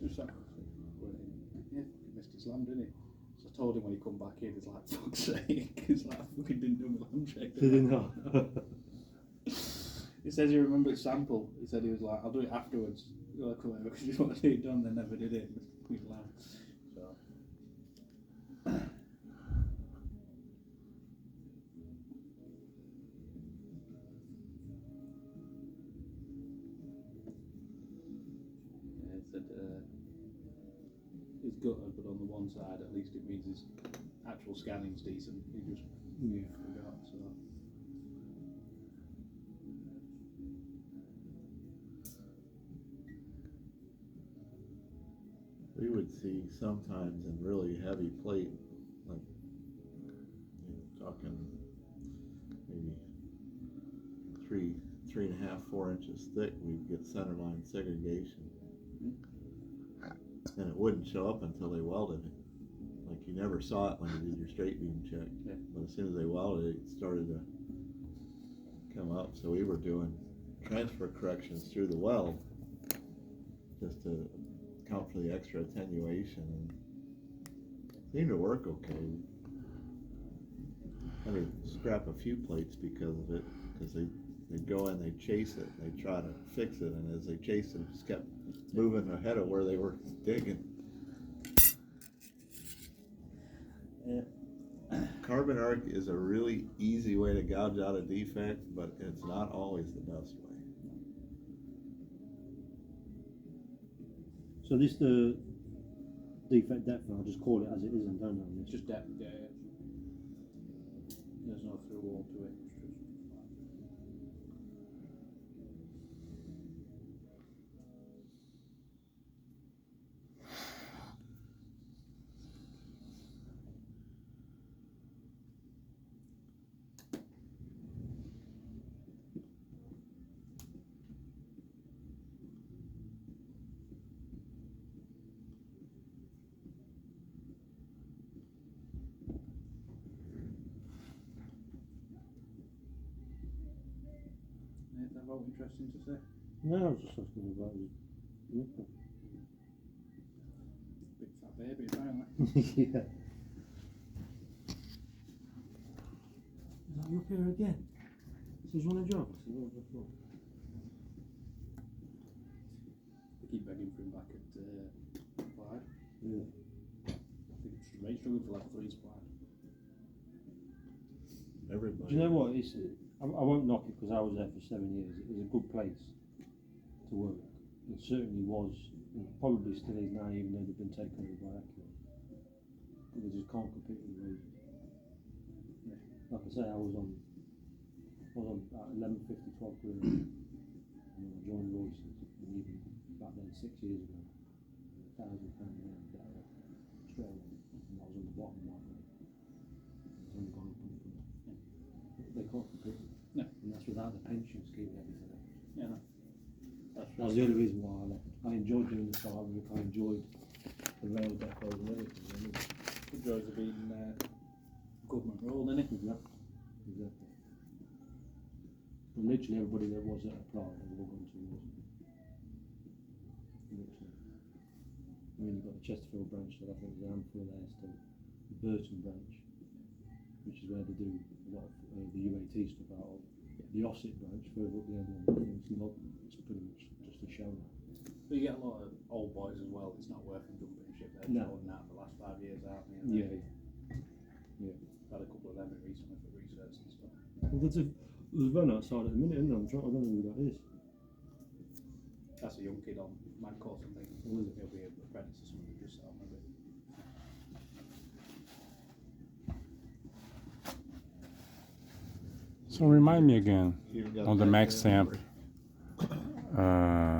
Just like, yeah, he missed his lamb, didn't he? So I told him when he come back in, he's like, fuck's sake, he's like, I fucking didn't do my lamb check. Did he not? He says he remembered sample. He said he was like, I'll do it afterwards. You're like, whatever, because you want to get it done, they never did it. His lamb. So. He's gutted, but on the one side, at least it means his actual scanning's decent. He just forgot. So we would see sometimes in really heavy plate, like talking maybe 3.5, 4 inches thick, we'd get centerline segregation. And it wouldn't show up until they welded it. Like you never saw it when you did your straight beam check. Yeah. But as soon as they welded it, it started to come up. So we were doing transfer corrections through the weld just to account for the extra attenuation, and it seemed to work okay. I had to scrap a few plates because of it, because they go in, they chase it, they try to fix it, and as they chase it, it just kept moving ahead of where they were digging. yeah. Carbon arc is a really easy way to gouge out a defect, but it's not always the best way. So this the defect depth, I'll just call it as it is and don't know. It's just depth, yeah. There's no through wall to it. Anything about interesting to say? No, I was just asking about it. Big fat baby, apparently. Yeah. Is that you up here again? This is one of your jobs? They keep begging for him back at Clyde. Yeah. I think it's right struggling for like 3 supplies. Everybody. Do you know what? I won't knock it because I was there for 7 years. It was a good place to work. It certainly was, and probably still is now, even though they've been taken over by Acura. But they just can't compete with the wages. Yeah. Like I say, I was on about 11.50, 12 quid and I joined Royce's, and even back then 6 years ago, £1,000 an hour better straight away, and I was on the bottom right now. It's only gone up and up and up. Yeah. They can't compete. No. And that's without the pension scheme and everything else. Yeah, no. That was the only reason why I left. I enjoyed doing the site work, I enjoyed the rail depots and everything. Really. The joys of being government role, isn't it? Exactly. But literally everybody that was at a plant, they've all gone to yours. Literally. I mean, you've got the Chesterfield branch that I think is a handful there still. The Burton branch, which is where they do a lot of the UAT stuff out of. The Ossett branch, further up the end, it's pretty much just a show now. But you get a lot of old boys as well. It's not worth them jumping ship. They've sorted out the last 5 years out. Yeah. Had a couple of them recently for research and stuff. Well, there's a van outside at the minute, isn't there? I don't know who that is. That's a young kid on man course, I think. He'll be an apprentice or something, just so maybe. So remind me again on the max stamp.